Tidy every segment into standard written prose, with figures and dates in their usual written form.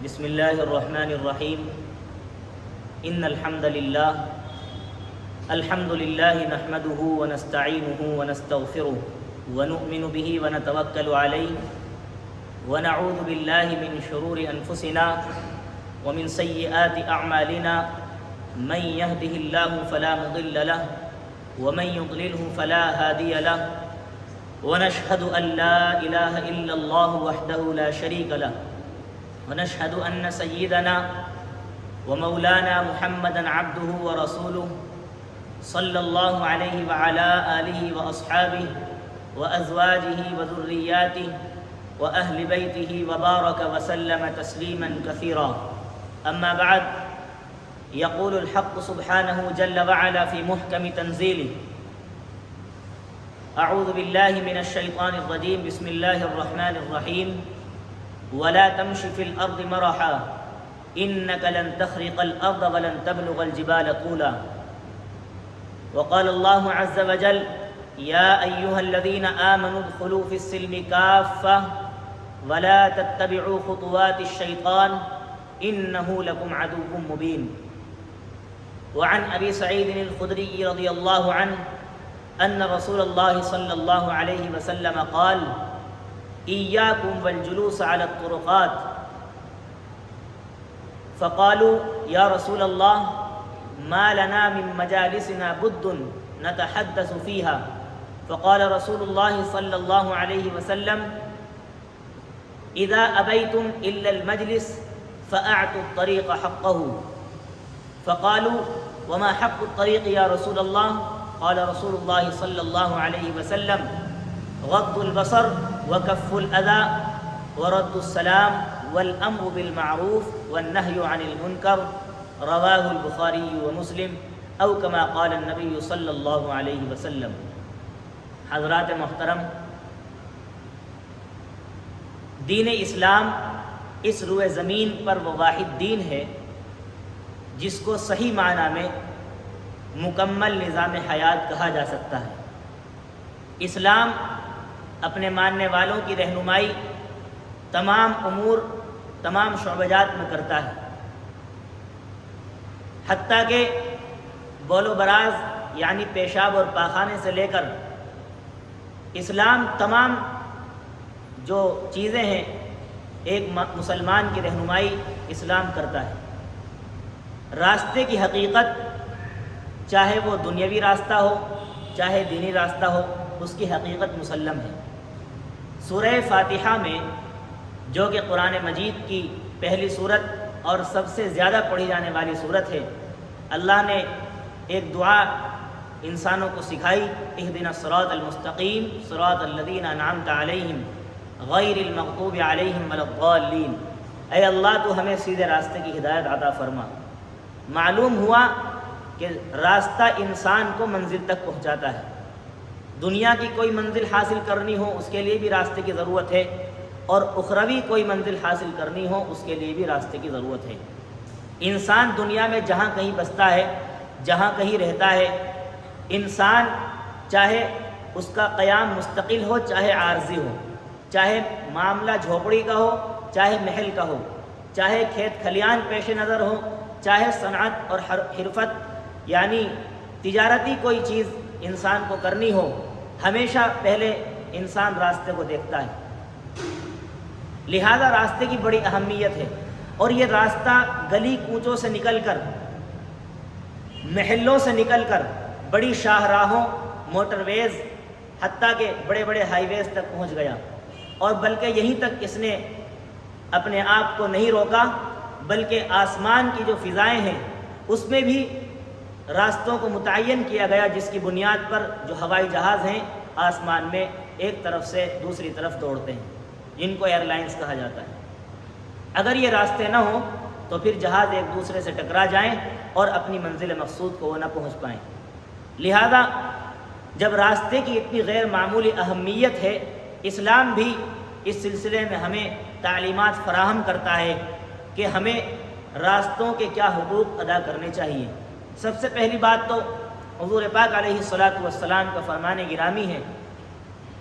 بسم اللہ الرحمن الرحیم ان الحمد للہ نحمده ونستعینه ونستغفره ونؤمن به ونتوکل علیہ ونعوذ باللہ من شرور انفسنا ومن سیئات اعمالنا من يهده الله فلا مضل له ومن يضلله فلا هادي له ونشهد ان لا اله الا الله وحده لا شريك له ونشهد ان سيدنا ومولانا محمدا عبده ورسوله صلى الله عليه وعلى آله وأصحابه وأزواجه وذرياته وأهل بيته وبارك وسلم تسليما كثيرا. أما بعد، يقول الحق سبحانه جل وعلا في محكم تنزيله: أعوذ بالله من الشيطان الرجيم، بسم الله الرحمن الرحيم: ولا تمش في الأرض مرحا إنك لن تخرق الأرض ولن تبلغ الجبال طولا. وقال الله عز وجل: يا أيها الذين آمنوا ادخلوا في السلم كافة ولا تتبعوا خطوات الشيطان إنه لكم عدو مبين. وعن أبي سعيد الخدري رضي الله عنه أن رسول الله صلى الله عليه وسلم قال: إياكم والجلوس على الطرقات. فقالوا: يا رسول الله ما لنا من مجالسنا بد نتحدث فيها. فقال رسول الله صلى الله عليه وسلم: إذا أبيتم إلا المجلس فأعطوا الطريق حقه. فقالوا: وما حق الطريق يا رسول الله؟ قال رسول الله صلى الله عليه وسلم: غض البصر وكف الأذى ورد السلام والأمر بالمعروف والنهي عن المنكر. رواہ البخاری و مسلم او کما قال النبی صلی اللہ علیہ وسلم. حضرات محترم، دین اسلام اس روئے زمین پر وہ واحد دین ہے جس کو صحیح معنی میں مکمل نظام حیات کہا جا سکتا ہے. اسلام اپنے ماننے والوں کی رہنمائی تمام امور، تمام شعبجات میں کرتا ہے، حتیٰ کہ بول و براز یعنی پیشاب اور پاخانے سے لے کر اسلام تمام جو چیزیں ہیں ایک مسلمان کی رہنمائی اسلام کرتا ہے. راستے کی حقیقت چاہے وہ دنیاوی راستہ ہو چاہے دینی راستہ ہو، اس کی حقیقت مسلم ہے. سورہ فاتحہ میں، جو کہ قرآن مجید کی پہلی سورت اور سب سے زیادہ پڑھی جانے والی سورت ہے، اللہ نے ایک دعا انسانوں کو سکھائی: اہدنا الصراط المستقیم صراط الذین انعمت علیہم غیر المغضوب علیہم ولا الضالین. اے اللہ، تو ہمیں سیدھے راستے کی ہدایت عطا فرما. معلوم ہوا کہ راستہ انسان کو منزل تک پہنچاتا ہے. دنیا کی کوئی منزل حاصل کرنی ہو اس کے لیے بھی راستے کی ضرورت ہے، اور اخروی کوئی منزل حاصل کرنی ہو اس کے لیے بھی راستے کی ضرورت ہے. انسان دنیا میں جہاں کہیں بستا ہے، جہاں کہیں رہتا ہے، انسان چاہے اس کا قیام مستقل ہو چاہے عارضی ہو، چاہے معاملہ جھوپڑی کا ہو چاہے محل کا ہو، چاہے کھیت کھلیان پیش نظر ہو چاہے صنعت اور حرفت یعنی تجارتی کوئی چیز انسان کو کرنی ہو، ہمیشہ پہلے انسان راستے کو دیکھتا ہے. لہذا راستے کی بڑی اہمیت ہے، اور یہ راستہ گلی کوچوں سے نکل کر، محلوں سے نکل کر بڑی شاہراہوں، موٹر ویز، حتیٰ کہ بڑے بڑے ہائی ویز تک پہنچ گیا. اور بلکہ یہیں تک اس نے اپنے آپ کو نہیں روکا، بلکہ آسمان کی جو فضائیں ہیں اس میں بھی راستوں کو متعین کیا گیا، جس کی بنیاد پر جو ہوائی جہاز ہیں آسمان میں ایک طرف سے دوسری طرف دوڑتے ہیں، جن کو ایئر لائنز کہا جاتا ہے. اگر یہ راستے نہ ہوں تو پھر جہاز ایک دوسرے سے ٹکرا جائیں اور اپنی منزل مقصود کو وہ نہ پہنچ پائیں. لہذا جب راستے کی اتنی غیر معمولی اہمیت ہے، اسلام بھی اس سلسلے میں ہمیں تعلیمات فراہم کرتا ہے کہ ہمیں راستوں کے کیا حقوق ادا کرنے چاہیے. سب سے پہلی بات تو حضور پاک علیہ الصلاۃ والسلام کا فرمان گرامی ہے.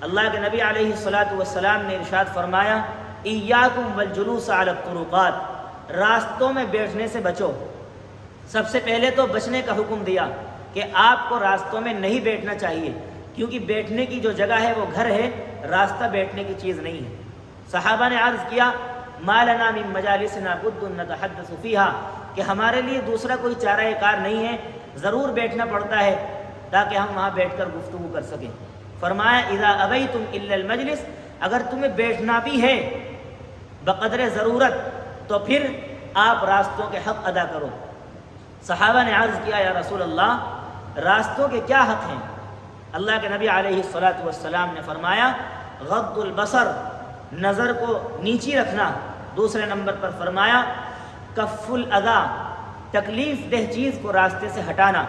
اللہ کے نبی علیہ الصلاۃ والسلام نے ارشاد فرمایا: ایاکم والجلوس علی الطرقات، راستوں میں بیٹھنے سے بچو۔ سب سے پہلے تو بچنے کا حکم دیا کہ آپ کو راستوں میں نہیں بیٹھنا چاہیے، کیونکہ بیٹھنے کی جو جگہ ہے وہ گھر ہے، راستہ بیٹھنے کی چیز نہیں ہے۔ صحابہ نے عرض کیا ما لنا من مجالسنا بد نتحدث فیہا، کہ ہمارے لیے دوسرا کوئی چارہ کار نہیں ہے، ضرور بیٹھنا پڑتا ہے تاکہ ہم وہاں بیٹھ کر گفتگو کر سکیں۔ فرمایا اذا ابیتم الا المجلس، اگر تمہیں بیٹھنا بھی ہے بقدر ضرورت تو پھر آپ راستوں کے حق ادا کرو۔ صحابہ نے عرض کیا یا رسول اللہ راستوں کے کیا حق ہیں؟ اللہ کے نبی علیہ الصلاۃ والسلام نے فرمایا غض البصر، نظر کو نیچی رکھنا۔ دوسرے نمبر پر فرمایا کف الاذی، تکلیف دہ چیز کو راستے سے ہٹانا،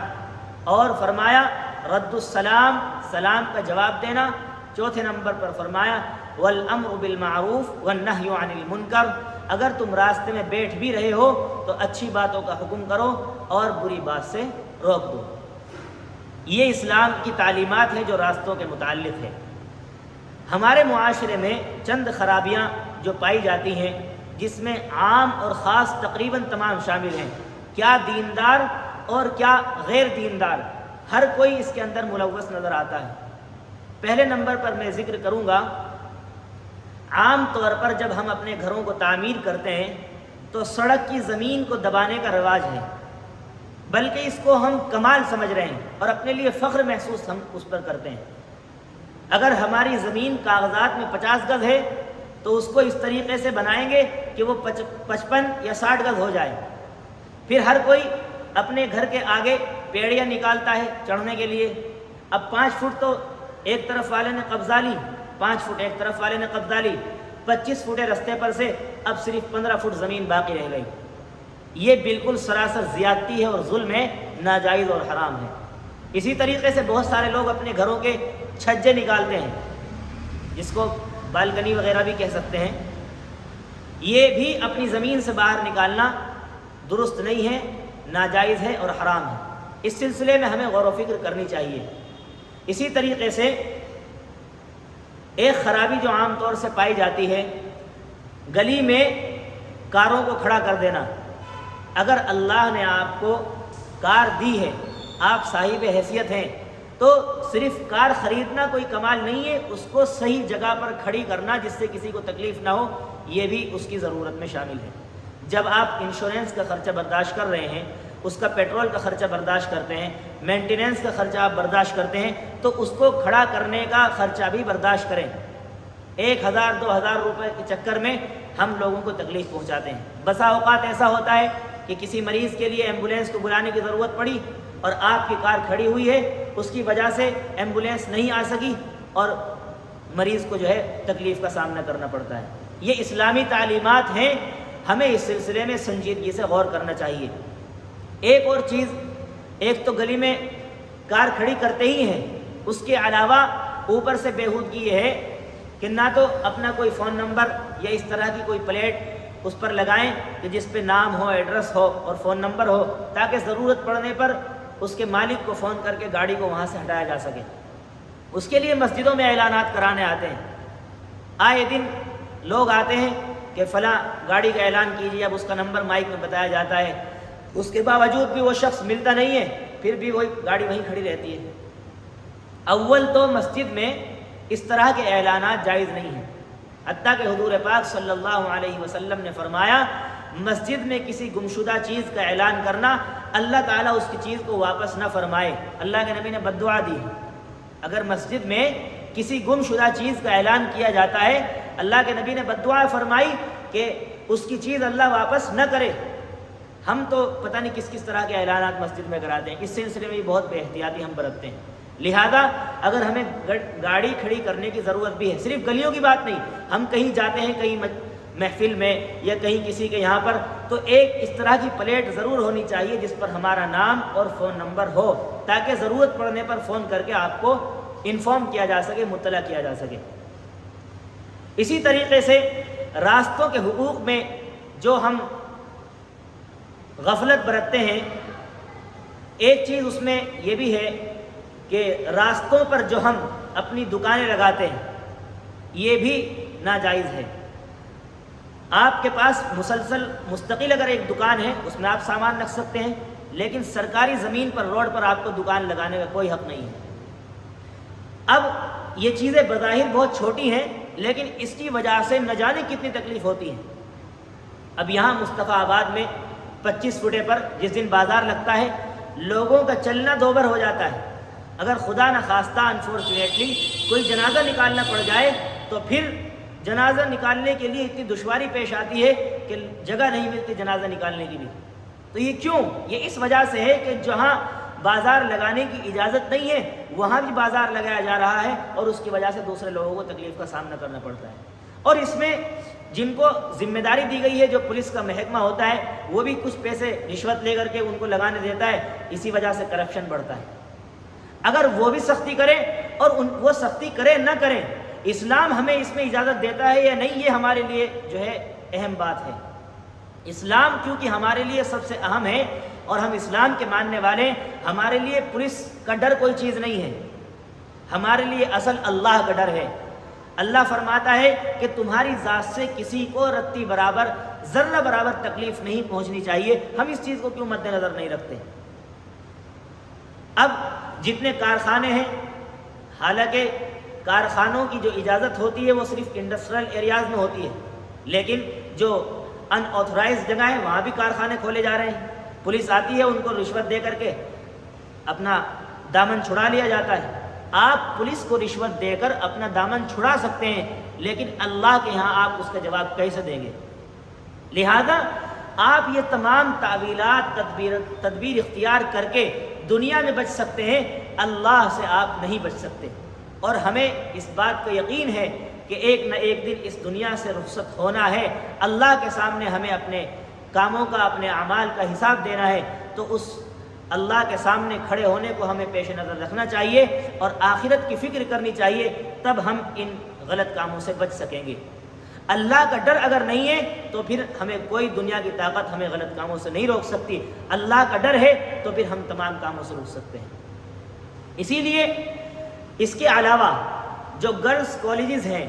اور فرمایا رد السلام، سلام کا جواب دینا۔ چوتھے نمبر پر فرمایا والامر بالمعروف والنہی عن المنکر، اگر تم راستے میں بیٹھ بھی رہے ہو تو اچھی باتوں کا حکم کرو اور بری بات سے روک دو۔ یہ اسلام کی تعلیمات ہیں جو راستوں کے متعلق ہے۔ ہمارے معاشرے میں چند خرابیاں جو پائی جاتی ہیں، جس میں عام اور خاص تقریباً تمام شامل ہیں، کیا دیندار اور کیا غیر دیندار، ہر کوئی اس کے اندر ملوث نظر آتا ہے۔ پہلے نمبر پر میں ذکر کروں گا، عام طور پر جب ہم اپنے گھروں کو تعمیر کرتے ہیں تو سڑک کی زمین کو دبانے کا رواج ہے، بلکہ اس کو ہم کمال سمجھ رہے ہیں اور اپنے لیے فخر محسوس ہم اس پر کرتے ہیں۔ اگر ہماری زمین کاغذات میں 50 گز ہے تو اس کو اس طریقے سے بنائیں گے کہ وہ 55 یا 60 گز ہو جائے۔ پھر ہر کوئی اپنے گھر کے آگے پیڑیاں نکالتا ہے چڑھنے کے لیے۔ اب 5 فٹ تو ایک طرف والے نے قبضہ لی، 5 فٹ ایک طرف والے نے قبضہ لی، 25 فٹ رستے پر سے اب صرف 15 فٹ زمین باقی رہ گئی۔ یہ بالکل سراسر زیادتی ہے اور ظلم ہے، ناجائز اور حرام ہے۔ اسی طریقے سے بہت سارے لوگ اپنے گھروں کے چھجے نکالتے ہیں، جس کو بالکنی وغیرہ بھی کہہ سکتے ہیں۔ یہ بھی اپنی زمین سے باہر نکالنا درست نہیں ہے، ناجائز ہے اور حرام ہے۔ اس سلسلے میں ہمیں غور و فکر کرنی چاہیے۔ اسی طریقے سے ایک خرابی جو عام طور سے پائی جاتی ہے، گلی میں کاروں کو کھڑا کر دینا۔ اگر اللہ نے آپ کو کار دی ہے، آپ صاحب حیثیت ہیں، تو صرف کار خریدنا کوئی کمال نہیں ہے، اس کو صحیح جگہ پر کھڑی کرنا جس سے کسی کو تکلیف نہ ہو، یہ بھی اس کی ضرورت میں شامل ہے۔ جب آپ انشورنس کا خرچہ برداشت کر رہے ہیں، اس کا پیٹرول کا خرچہ برداشت کرتے ہیں، مینٹیننس کا خرچہ آپ برداشت کرتے ہیں، تو اس کو کھڑا کرنے کا خرچہ بھی برداشت کریں۔ 1000-2000 روپے کے چکر میں ہم لوگوں کو تکلیف پہنچاتے ہیں۔ بسا اوقات ایسا ہوتا ہے کہ کسی مریض کے لیے ایمبولینس کو بلانے کی ضرورت پڑی اور آپ کی کار کھڑی ہوئی ہے، اس کی وجہ سے ایمبولینس نہیں آ سکی اور مریض کو جو ہے تکلیف کا سامنا کرنا پڑتا ہے۔ یہ اسلامی تعلیمات ہیں، ہمیں اس سلسلے میں سنجیدگی سے غور کرنا چاہیے۔ ایک اور چیز، ایک تو گلی میں کار کھڑی کرتے ہی ہیں، اس کے علاوہ اوپر سے بےہودگی یہ ہے کہ نہ تو اپنا کوئی فون نمبر یا اس طرح کی کوئی پلیٹ اس پر لگائیں کہ جس پہ نام ہو، ایڈریس ہو اور فون نمبر ہو، تاکہ ضرورت پڑنے پر اس کے مالک کو فون کر کے گاڑی کو وہاں سے ہٹایا جا سکے۔ اس کے لیے مسجدوں میں اعلانات کرانے آتے ہیں، آئے دن لوگ آتے ہیں کہ فلاں گاڑی کا اعلان کیجیے، اب اس کا نمبر مائک میں بتایا جاتا ہے، اس کے باوجود بھی وہ شخص ملتا نہیں ہے، پھر بھی وہی گاڑی وہیں کھڑی رہتی ہے۔ اول تو مسجد میں اس طرح کے اعلانات جائز نہیں ہیں، حتیٰ کہ حضور پاک صلی اللہ علیہ وسلم نے فرمایا مسجد میں کسی گمشدہ چیز کا اعلان کرنا، اللہ تعالیٰ اس کی چیز کو واپس نہ فرمائے۔ اللہ کے نبی نے بد دعا دی، اگر مسجد میں کسی گمشدہ چیز کا اعلان کیا جاتا ہے، اللہ کے نبی نے بد دعا فرمائی کہ اس کی چیز اللہ واپس نہ کرے۔ ہم تو پتہ نہیں کس کس طرح کے اعلانات مسجد میں کراتے ہیں، اس سلسلے میں بھی بہت بے احتیاطی ہم برتتے ہیں۔ لہذا اگر ہمیں گاڑی کھڑی کرنے کی ضرورت بھی ہے، صرف گلیوں کی بات نہیں، ہم کہیں جاتے ہیں کہیں محفل میں یا کہیں کسی کے یہاں پر، تو ایک اس طرح کی پلیٹ ضرور ہونی چاہیے جس پر ہمارا نام اور فون نمبر ہو، تاکہ ضرورت پڑنے پر فون کر کے آپ کو انفارم کیا جا سکے، مطلع کیا جا سکے۔ اسی طریقے سے راستوں کے حقوق میں جو ہم غفلت برتتے ہیں، ایک چیز اس میں یہ بھی ہے کہ راستوں پر جو ہم اپنی دکانیں لگاتے ہیں یہ بھی ناجائز ہے۔ آپ کے پاس مسلسل مستقل اگر ایک دکان ہے اس میں آپ سامان رکھ سکتے ہیں، لیکن سرکاری زمین پر روڈ پر آپ کو دکان لگانے کا کوئی حق نہیں ہے۔ اب یہ چیزیں بظاہر بہت چھوٹی ہیں، لیکن اس کی وجہ سے نہ جانے کتنی تکلیف ہوتی ہے۔ اب یہاں مصطفیٰ آباد میں 25 فٹے پر جس دن بازار لگتا ہے لوگوں کا چلنا دوبر ہو جاتا ہے۔ اگر خدا نہ خواستہ انفارچونیٹلی کوئی جنازہ نکالنا پڑ جائے تو پھر جنازہ نکالنے کے لیے اتنی دشواری پیش آتی ہے کہ جگہ نہیں ملتی جنازہ نکالنے کی بھی۔ تو یہ کیوں؟ یہ اس وجہ سے ہے کہ جہاں بازار لگانے کی اجازت نہیں ہے وہاں بھی بازار لگایا جا رہا ہے، اور اس کی وجہ سے دوسرے لوگوں کو تکلیف کا سامنا کرنا پڑتا ہے۔ اور اس میں جن کو ذمہ داری دی گئی ہے، جو پولیس کا محکمہ ہوتا ہے، وہ بھی کچھ پیسے رشوت لے کر کے ان کو لگانے دیتا ہے، اسی وجہ سے کرپشن بڑھتا ہے۔ اگر وہ بھی سختی کریں اور وہ سختی کریں نہ کریں، اسلام ہمیں اس میں اجازت دیتا ہے یا نہیں، یہ ہمارے لیے جو ہے اہم بات ہے۔ اسلام کیونکہ ہمارے لیے سب سے اہم ہے اور ہم اسلام کے ماننے والے، ہمارے لیے پولیس کا ڈر کوئی چیز نہیں ہے، ہمارے لیے اصل اللہ کا ڈر ہے۔ اللہ فرماتا ہے کہ تمہاری ذات سے کسی کو رتی برابر، ذرہ برابر تکلیف نہیں پہنچنی چاہیے۔ ہم اس چیز کو کیوں مد نظر نہیں رکھتے؟ اب جتنے کارخانے ہیں، حالانکہ کارخانوں کی جو اجازت ہوتی ہے وہ صرف انڈسٹریل ایریاز میں ہوتی ہے، لیکن جو ان آتھورائز جگہ ہے وہاں بھی کارخانے کھولے جا رہے ہیں۔ پولیس آتی ہے، ان کو رشوت دے کر کے اپنا دامن چھڑا لیا جاتا ہے۔ آپ پولیس کو رشوت دے کر اپنا دامن چھڑا سکتے ہیں، لیکن اللہ کے ہاں آپ اس کا جواب کیسے دیں گے؟ لہذا آپ یہ تمام تعویلات تدبیر اختیار کر کے دنیا میں بچ سکتے ہیں، اللہ سے آپ نہیں بچ سکتے۔ اور ہمیں اس بات کا یقین ہے کہ ایک نہ ایک دن اس دنیا سے رخصت ہونا ہے، اللہ کے سامنے ہمیں اپنے کاموں کا، اپنے اعمال کا حساب دینا ہے۔ تو اس اللہ کے سامنے کھڑے ہونے کو ہمیں پیش نظر رکھنا چاہیے اور آخرت کی فکر کرنی چاہیے، تب ہم ان غلط کاموں سے بچ سکیں گے۔ اللہ کا ڈر اگر نہیں ہے تو پھر ہمیں کوئی دنیا کی طاقت ہمیں غلط کاموں سے نہیں روک سکتی۔ اللہ کا ڈر ہے تو پھر ہم تمام کاموں سے روک سکتے ہیں۔ اسی لیے اس کے علاوہ جو گرلز کالجز ہیں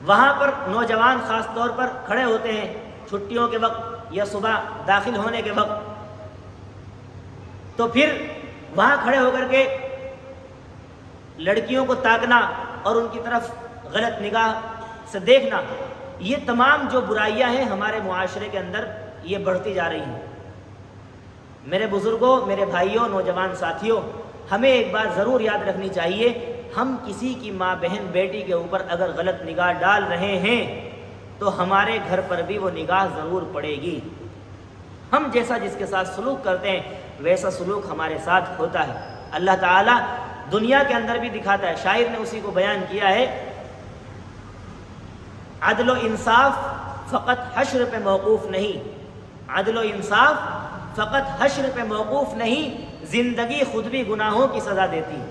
وہاں پر نوجوان خاص طور پر کھڑے ہوتے ہیں چھٹیوں کے وقت یا صبح داخل ہونے کے وقت، تو پھر وہاں کھڑے ہو کر کے لڑکیوں کو تاکنا اور ان کی طرف غلط نگاہ سے دیکھنا، یہ تمام جو برائیاں ہیں ہمارے معاشرے کے اندر یہ بڑھتی جا رہی ہیں۔ میرے بزرگوں، میرے بھائیوں، نوجوان ساتھیوں، ہمیں ایک بات ضرور یاد رکھنی چاہیے، ہم کسی کی ماں، بہن، بیٹی کے اوپر اگر غلط نگاہ ڈال رہے ہیں تو ہمارے گھر پر بھی وہ نگاہ ضرور پڑے گی۔ ہم جیسا جس کے ساتھ سلوک کرتے ہیں ویسا سلوک ہمارے ساتھ ہوتا ہے۔ اللہ تعالیٰ دنیا کے اندر بھی دکھاتا ہے، شاعر نے اسی کو بیان کیا ہے، عدل و انصاف فقط حشر پہ موقوف نہیں، عدل و انصاف فقط حشر پہ موقوف نہیں، زندگی خود بھی گناہوں کی سزا دیتی ہے۔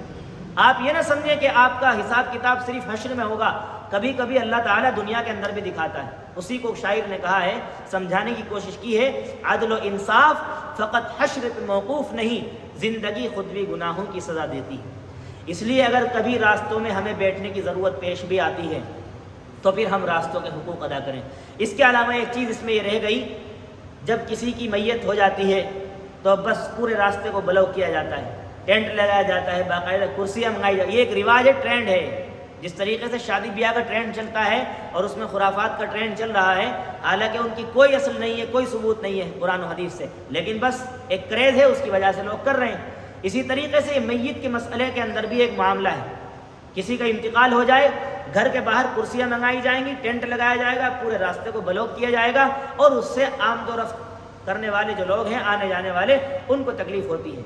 آپ یہ نہ سمجھیں کہ آپ کا حساب کتاب صرف حشر میں ہوگا، کبھی کبھی اللہ تعالیٰ دنیا کے اندر بھی دکھاتا ہے۔ اسی کو شاعر نے کہا ہے، سمجھانے کی کوشش کی ہے، عدل و انصاف فقط حشر پہ موقوف نہیں، زندگی خود بھی گناہوں کی سزا دیتی ہے۔ اس لیے اگر کبھی راستوں میں ہمیں بیٹھنے کی ضرورت پیش بھی آتی ہے تو پھر ہم راستوں کے حقوق ادا کریں۔ اس کے علاوہ ایک چیز اس میں یہ رہ گئی، جب کسی کی میت ہو جاتی ہے تو بس پورے راستے کو بلاک کیا جاتا ہے، ٹینٹ لگایا جاتا ہے، باقاعدہ کرسیاں منگائی جاتی ہیں۔ یہ ایک رواج ہے، ٹرینڈ ہے۔ جس طریقے سے شادی بیاہ کا ٹرینڈ چلتا ہے اور اس میں خرافات کا ٹرینڈ چل رہا ہے، حالانکہ ان کی کوئی اصل نہیں ہے، کوئی ثبوت نہیں ہے قرآن و حدیث سے، لیکن بس ایک کریز ہے، اس کی وجہ سے لوگ کر رہے ہیں۔ اسی طریقے سے میت کے مسئلے کے اندر بھی ایک معاملہ ہے، کسی کا انتقال ہو جائے، گھر کے باہر کرسیاں منگائی جائیں گی، ٹینٹ لگایا جائے گا، پورے راستے کو بلاک کیا جائے گا، اور اس سے آمد و رفت کرنے والے جو لوگ ہیں، آنے جانے والے، ان کو تکلیف ہوتی ہے۔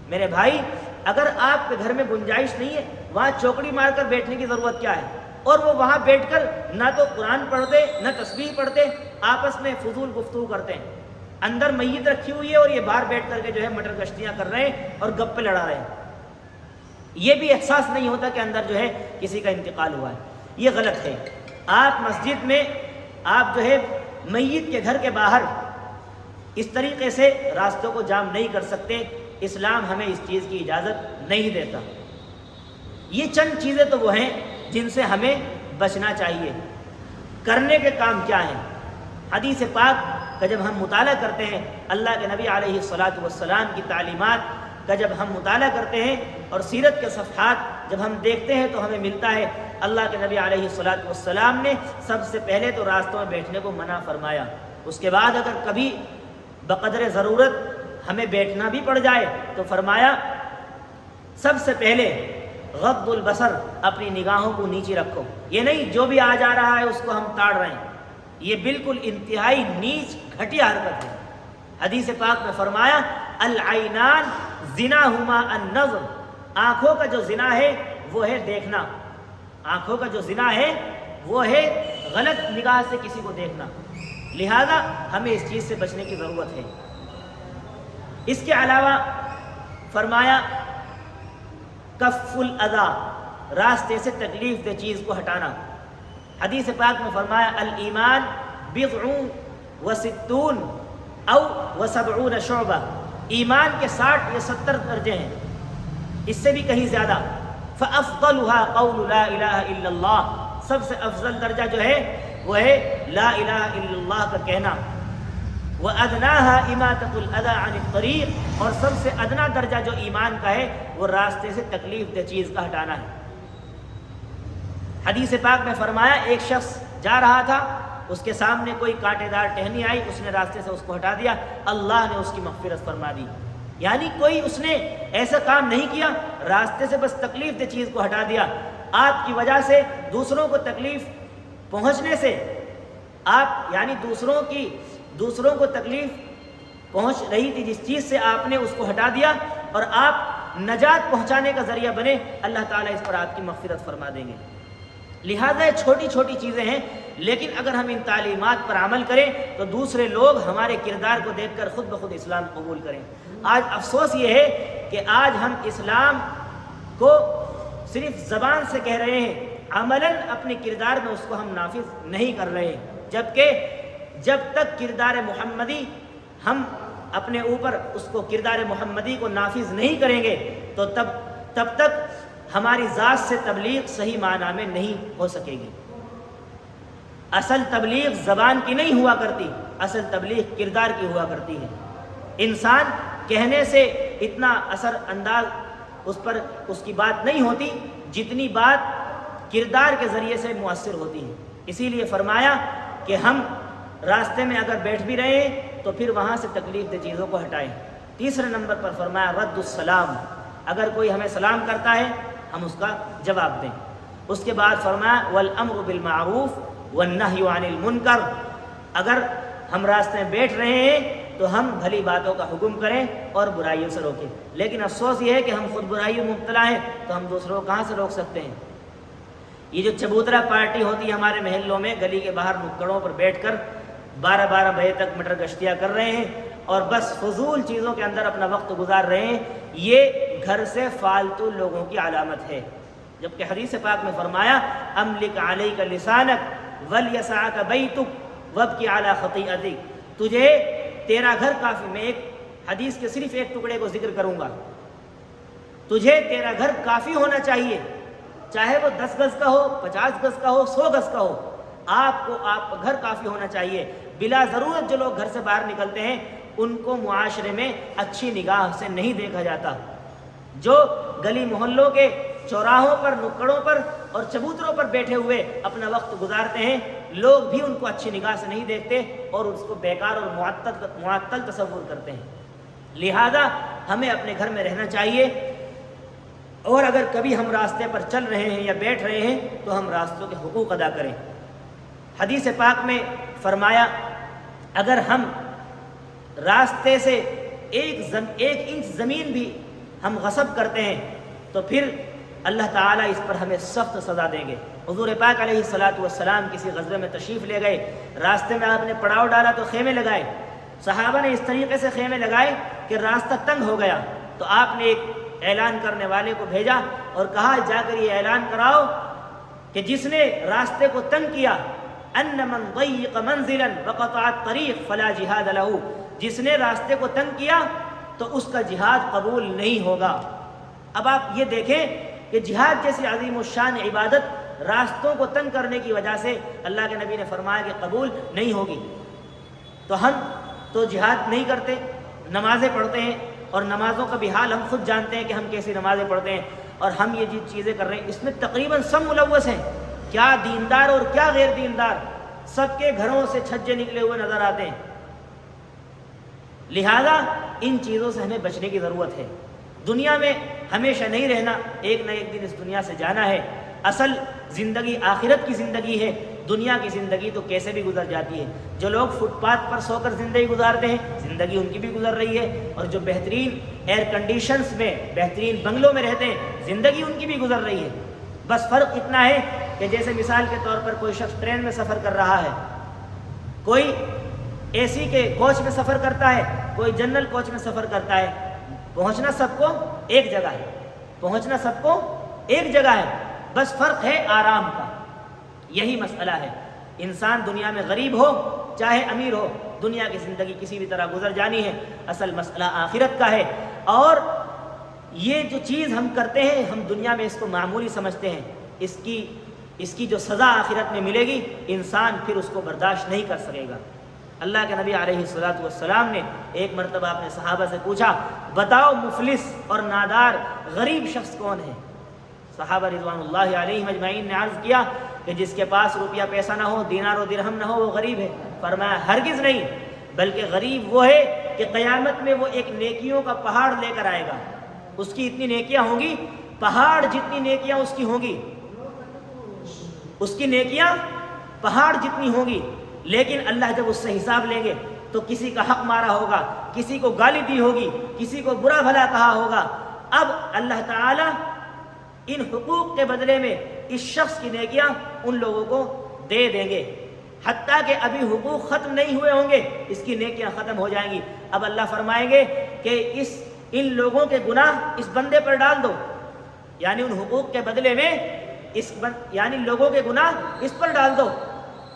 میرے بھائی، اگر آپ کے گھر میں گنجائش نہیں ہے، وہاں چوکڑی مار کر بیٹھنے کی ضرورت کیا ہے؟ اور وہ وہاں بیٹھ کر نہ تو قرآن پڑھتے، نہ تسبیح پڑھتے، آپس میں فضول گفتگو کرتے ہیں۔ اندر میت رکھی ہوئی ہے اور یہ باہر بیٹھ کر کے جو ہے مٹر گشتیاں کر رہے ہیں اور گپے لڑا رہے ہیں۔ یہ بھی احساس نہیں ہوتا کہ اندر جو ہے کسی کا انتقال ہوا ہے۔ یہ غلط ہے۔ آپ مسجد میں، آپ جو ہے میت کے گھر کے باہر اس طریقے سے راستوں کو جام نہیں کر سکتے، اسلام ہمیں اس چیز کی اجازت نہیں دیتا۔ یہ چند چیزیں تو وہ ہیں جن سے ہمیں بچنا چاہیے۔ کرنے کے کام کیا ہیں؟ حدیث پاک کا جب ہم مطالعہ کرتے ہیں، اللہ کے نبی علیہ الصلاۃ والسلام کی تعلیمات کا جب ہم مطالعہ کرتے ہیں اور سیرت کے صفحات جب ہم دیکھتے ہیں تو ہمیں ملتا ہے اللہ کے نبی علیہ الصلاۃ والسلام نے سب سے پہلے تو راستوں میں بیٹھنے کو منع فرمایا، اس کے بعد اگر کبھی بقدر ضرورت ہمیں بیٹھنا بھی پڑ جائے تو فرمایا سب سے پہلے غض البصر، اپنی نگاہوں کو نیچے رکھو۔ یہ نہیں جو بھی آ جا رہا ہے اس کو ہم تاڑ رہے ہیں، یہ بالکل انتہائی نیچ گھٹیا حرکت ہے۔ حدیث پاک میں فرمایا العینان زناہما النظر، آنکھوں کا جو زنا ہے وہ ہے دیکھنا، آنکھوں کا جو زنا ہے وہ ہے غلط نگاہ سے کسی کو دیکھنا، لہذا ہمیں اس چیز سے بچنے کی ضرورت ہے۔ اس کے علاوہ فرمایا کف الاذی، راستے سے تکلیف دہ چیز کو ہٹانا۔ حدیث پاک میں فرمایا الایمان بضع وستون او وسبعون شعبہ، ایمان کے 60 یا 70 درجے ہیں، اس سے بھی کہیں زیادہ۔ فافضلها قول لا الہ الا اللہ، سب سے افضل درجہ جو ہے وہ ہے لا الہ الا اللہ کا کہنا۔ وَأَدْنَاهَا إِمَاتَةُ الْأَذَى عَنِ الطَّرِيقِ، اور سب سے ادنا درجہ جو ایمان کا ہے وہ راستے سے تکلیف دہ چیز کا ہٹانا ہے۔ حدیث پاک میں فرمایا ایک شخص جا رہا تھا، اس کے سامنے کوئی کانٹے دار ٹہنی آئی، اس نے راستے سے اس کو ہٹا دیا، اللہ نے اس کی مغفرت فرما دی۔ یعنی کوئی اس نے ایسا کام نہیں کیا، راستے سے بس تکلیف دہ چیز کو ہٹا دیا۔ آپ کی وجہ سے دوسروں کو تکلیف پہنچنے سے آپ یعنی دوسروں کو تکلیف پہنچ رہی تھی جس چیز سے آپ نے اس کو ہٹا دیا اور آپ نجات پہنچانے کا ذریعہ بنے، اللہ تعالیٰ اس پر آپ کی مغفرت فرما دیں گے۔ لہٰذا یہ چھوٹی چھوٹی چیزیں ہیں، لیکن اگر ہم ان تعلیمات پر عمل کریں تو دوسرے لوگ ہمارے کردار کو دیکھ کر خود بخود اسلام قبول کریں۔ آج افسوس یہ ہے کہ آج ہم اسلام کو صرف زبان سے کہہ رہے ہیں، عملاً اپنے کردار میں اس کو ہم نافذ نہیں کر رہے ہیں، جبکہ جب تک کردار محمدی ہم اپنے اوپر اس کو کردار محمدی کو نافذ نہیں کریں گے تو تب تک ہماری ذات سے تبلیغ صحیح معنی میں نہیں ہو سکے گی۔ اصل تبلیغ زبان کی نہیں ہوا کرتی، اصل تبلیغ کردار کی ہوا کرتی ہے۔ انسان کہنے سے اتنا اثر انداز اس کی بات نہیں ہوتی جتنی بات کردار کے ذریعے سے مؤثر ہوتی ہے۔ اسی لیے فرمایا کہ ہم راستے میں اگر بیٹھ بھی رہے ہیں تو پھر وہاں سے تکلیف دہ چیزوں کو ہٹائیں۔ تیسرے نمبر پر فرمایا رد السلام، اگر کوئی ہمیں سلام کرتا ہے ہم اس کا جواب دیں۔ اس کے بعد فرمایا والامر بالمعروف والنہی عن المنکر، اگر ہم راستے میں بیٹھ رہے ہیں تو ہم بھلی باتوں کا حکم کریں اور برائیوں سے روکیں۔ لیکن افسوس یہ ہے کہ ہم خود برائیوں میں مبتلا ہیں تو ہم دوسروں کو کہاں سے روک سکتے ہیں؟ یہ جو چبوترا پارٹی ہوتی ہے ہمارے محلوں میں، گلی کے باہر نکڑوں پر بیٹھ کر 12 بجے تک مٹر گشتیاں کر رہے ہیں اور بس فضول چیزوں کے اندر اپنا وقت گزار رہے ہیں، یہ گھر سے فالتو لوگوں کی علامت ہے۔ جبکہ حدیث پاک میں فرمایا املک علیک لسانک ولیسعک بیتک وابکی علی خطیئتک، تجھے تیرا گھر کافی، میں ایک حدیث کے صرف ایک ٹکڑے کو ذکر کروں گا، تجھے تیرا گھر کافی ہونا چاہیے، چاہے وہ 10 گز کا ہو، 50 گز کا ہو، 100 گز کا ہو، آپ کو آپ کا گھر کافی ہونا چاہیے۔ بلا ضرورت جو لوگ گھر سے باہر نکلتے ہیں ان کو معاشرے میں اچھی نگاہ سے نہیں دیکھا جاتا۔ جو گلی محلوں کے چوراہوں پر، نکڑوں پر اور چبوتروں پر بیٹھے ہوئے اپنا وقت گزارتے ہیں، لوگ بھی ان کو اچھی نگاہ سے نہیں دیکھتے اور اس کو بیکار اور معطل تصور کرتے ہیں۔ لہذا ہمیں اپنے گھر میں رہنا چاہیے، اور اگر کبھی ہم راستے پر چل رہے ہیں یا بیٹھ رہے ہیں تو ہم راستوں کے حقوق ادا کریں۔ حدیث پاک میں فرمایا اگر ہم راستے سے ایک انچ زمین بھی ہم غصب کرتے ہیں تو پھر اللہ تعالیٰ اس پر ہمیں سخت سزا دیں گے۔ حضور پاک علیہ الصلاۃ والسلام کسی غزوے میں تشریف لے گئے، راستے میں آپ نے پڑاؤ ڈالا تو خیمے لگائے، صحابہ نے اس طریقے سے خیمے لگائے کہ راستہ تنگ ہو گیا، تو آپ نے ایک اعلان کرنے والے کو بھیجا اور کہا جا کر یہ اعلان کراؤ کہ جس نے راستے کو تنگ کیا ان من ضیق منزلا وقطع الطریق فلا جہاد لہ، جس نے راستے کو تنگ کیا تو اس کا جہاد قبول نہیں ہوگا۔ اب آپ یہ دیکھیں کہ جہاد جیسی عظیم الشان عبادت راستوں کو تنگ کرنے کی وجہ سے اللہ کے نبی نے فرمایا کہ قبول نہیں ہوگی۔ تو ہم تو جہاد نہیں کرتے، نمازیں پڑھتے ہیں، اور نمازوں کا بھی حال ہم خود جانتے ہیں کہ ہم کیسی نمازیں پڑھتے ہیں، اور ہم یہ جو چیزیں کر رہے ہیں اس میں تقریباً سب ملوث ہیں، کیا دیندار اور کیا غیر دیندار، سب کے گھروں سے چھجے نکلے ہوئے نظر آتے ہیں۔ لہذا ان چیزوں سے ہمیں بچنے کی ضرورت ہے۔ دنیا میں ہمیشہ نہیں رہنا، ایک نہ ایک دن اس دنیا سے جانا ہے۔ اصل زندگی آخرت کی زندگی ہے، دنیا کی زندگی تو کیسے بھی گزر جاتی ہے۔ جو لوگ فٹ پاتھ پر سو کر زندگی گزارتے ہیں، زندگی ان کی بھی گزر رہی ہے، اور جو بہترین ایئر کنڈیشنز میں، بہترین بنگلوں میں رہتے ہیں، زندگی ان کی بھی گزر رہی ہے۔ بس فرق اتنا ہے کہ جیسے مثال کے طور پر کوئی شخص ٹرین میں سفر کر رہا ہے، کوئی اے سی کے کوچ میں سفر کرتا ہے، کوئی جنرل کوچ میں سفر کرتا ہے، پہنچنا سب کو ایک جگہ ہے، پہنچنا سب کو ایک جگہ ہے، بس فرق ہے آرام کا۔ یہی مسئلہ ہے، انسان دنیا میں غریب ہو چاہے امیر ہو، دنیا کی زندگی کسی بھی طرح گزر جانی ہے، اصل مسئلہ آخرت کا ہے۔ اور یہ جو چیز ہم کرتے ہیں، ہم دنیا میں اس کو معمولی سمجھتے ہیں، اس کی جو سزا آخرت میں ملے گی، انسان پھر اس کو برداشت نہیں کر سکے گا۔ اللہ کے نبی علیہ الصلوۃ والسلام نے ایک مرتبہ اپنے صحابہ سے پوچھا، بتاؤ مفلس اور نادار غریب شخص کون ہے؟ صحابہ رضوان اللہ علیہم اجمعین نے عرض کیا کہ جس کے پاس روپیہ پیسہ نہ ہو، دینار و درہم نہ ہو، وہ غریب ہے۔ فرمایا ہرگز نہیں، بلکہ غریب وہ ہے کہ قیامت میں وہ ایک نیکیوں کا پہاڑ لے کر آئے گا، اس کی اتنی نیکیاں ہوں گی، پہاڑ جتنی نیکیاں اس کی ہوں گی، اس کی نیکیاں پہاڑ جتنی ہوں گی، لیکن اللہ جب اس سے حساب لیں گے تو کسی کا حق مارا ہوگا، کسی کو گالی دی ہوگی، کسی کو برا بھلا کہا ہوگا۔ اب اللہ تعالیٰ ان حقوق کے بدلے میں اس شخص کی نیکیاں ان لوگوں کو دے دیں گے، حتیٰ کہ ابھی حقوق ختم نہیں ہوئے ہوں گے، اس کی نیکیاں ختم ہو جائیں گی۔ اب اللہ فرمائیں گے کہ ان لوگوں کے گناہ اس بندے پر ڈال دو، یعنی ان حقوق کے بدلے میں یعنی لوگوں کے گناہ اس پر ڈال دو۔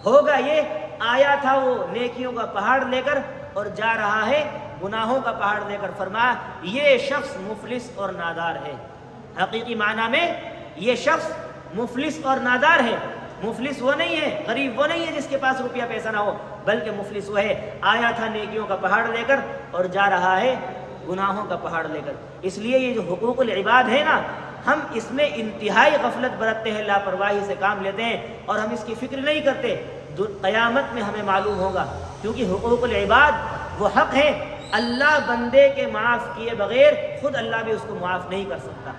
ہوگا یہ، آیا تھا وہ نیکیوں کا پہاڑ لے کر اور جا رہا ہے گناہوں کا پہاڑ لے کر۔ فرمایا یہ شخص مفلس اور نادار ہے۔ حقیقی معنی میں یہ شخص مفلس اور نادار ہے۔ مفلس وہ نہیں ہے، غریب وہ نہیں ہے جس کے پاس روپیہ پیسہ نہ ہو، بلکہ مفلس وہ ہے آیا تھا نیکیوں کا پہاڑ لے کر اور جا رہا ہے گناہوں کا پہاڑ لے کر۔ اس لیے یہ جو حقوق العباد ہے نا، ہم اس میں انتہائی غفلت برتتے ہیں، لاپرواہی سے کام لیتے ہیں، اور ہم اس کی فکر نہیں کرتے۔ قیامت میں ہمیں معلوم ہوگا، کیونکہ حقوق العباد وہ حق ہے، اللہ بندے کے معاف کیے بغیر خود اللہ بھی اس کو معاف نہیں کر سکتا۔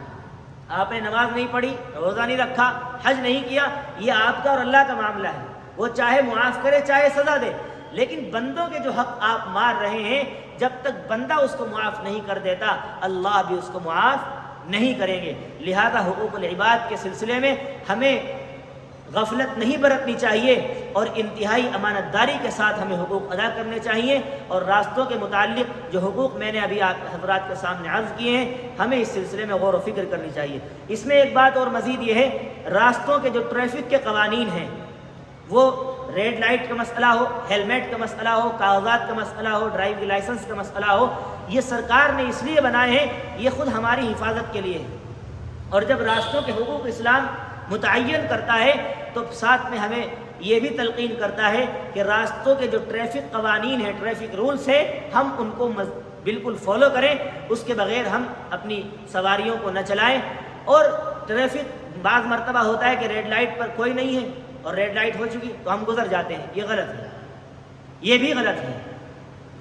آپ نے نماز نہیں پڑھی، روزہ نہیں رکھا، حج نہیں کیا، یہ آپ کا اور اللہ کا معاملہ ہے، وہ چاہے معاف کرے چاہے سزا دے، لیکن بندوں کے جو حق آپ مار رہے ہیں، جب تک بندہ اس کو معاف نہیں کر دیتا، اللہ بھی اس کو معاف نہیں کریں گے۔ لہذا حقوق العباد کے سلسلے میں ہمیں غفلت نہیں برتنی چاہیے، اور انتہائی امانت داری کے ساتھ ہمیں حقوق ادا کرنے چاہیے، اور راستوں کے متعلق جو حقوق میں نے ابھی آپ حضرات کے سامنے عرض کیے ہیں، ہمیں اس سلسلے میں غور و فکر کرنی چاہیے۔ اس میں ایک بات اور مزید یہ ہے، راستوں کے جو ٹریفک کے قوانین ہیں، وہ ریڈ لائٹ کا مسئلہ ہو، ہیلمٹ کا مسئلہ ہو، کاغذات کا مسئلہ ہو، ڈرائیونگ لائسنس کا مسئلہ ہو، یہ سرکار نے اس لیے بنائے ہیں، یہ خود ہماری حفاظت کے لیے ہے۔ اور جب راستوں کے حقوق اسلام متعین کرتا ہے تو ساتھ میں ہمیں یہ بھی تلقین کرتا ہے کہ راستوں کے جو ٹریفک قوانین ہیں، ٹریفک رولز ہیں، ہم ان کو بالکل فالو کریں، اس کے بغیر ہم اپنی سواریوں کو نہ چلائیں۔ اور ٹریفک بعض مرتبہ ہوتا ہے کہ ریڈ لائٹ پر کوئی نہیں ہے اور ریڈ لائٹ ہو چکی تو ہم گزر جاتے ہیں، یہ غلط ہے، یہ بھی غلط ہے۔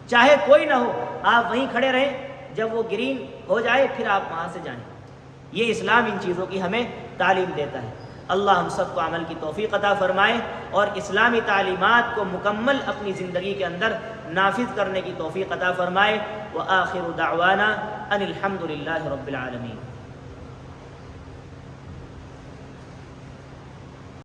چاہے کوئی نہ ہو، آپ وہیں کھڑے رہیں، جب وہ گرین ہو جائے پھر آپ وہاں سے جائیں۔ یہ اسلام ان چیزوں کی ہمیں تعلیم دیتا ہے۔ اللہ ہم سب کو عمل کی توفیق عطا فرمائے اور اسلامی تعلیمات کو مکمل اپنی زندگی کے اندر نافذ کرنے کی توفیق عطا فرمائے۔ وآخر دعوانا ان الحمد للہ رب العالمین۔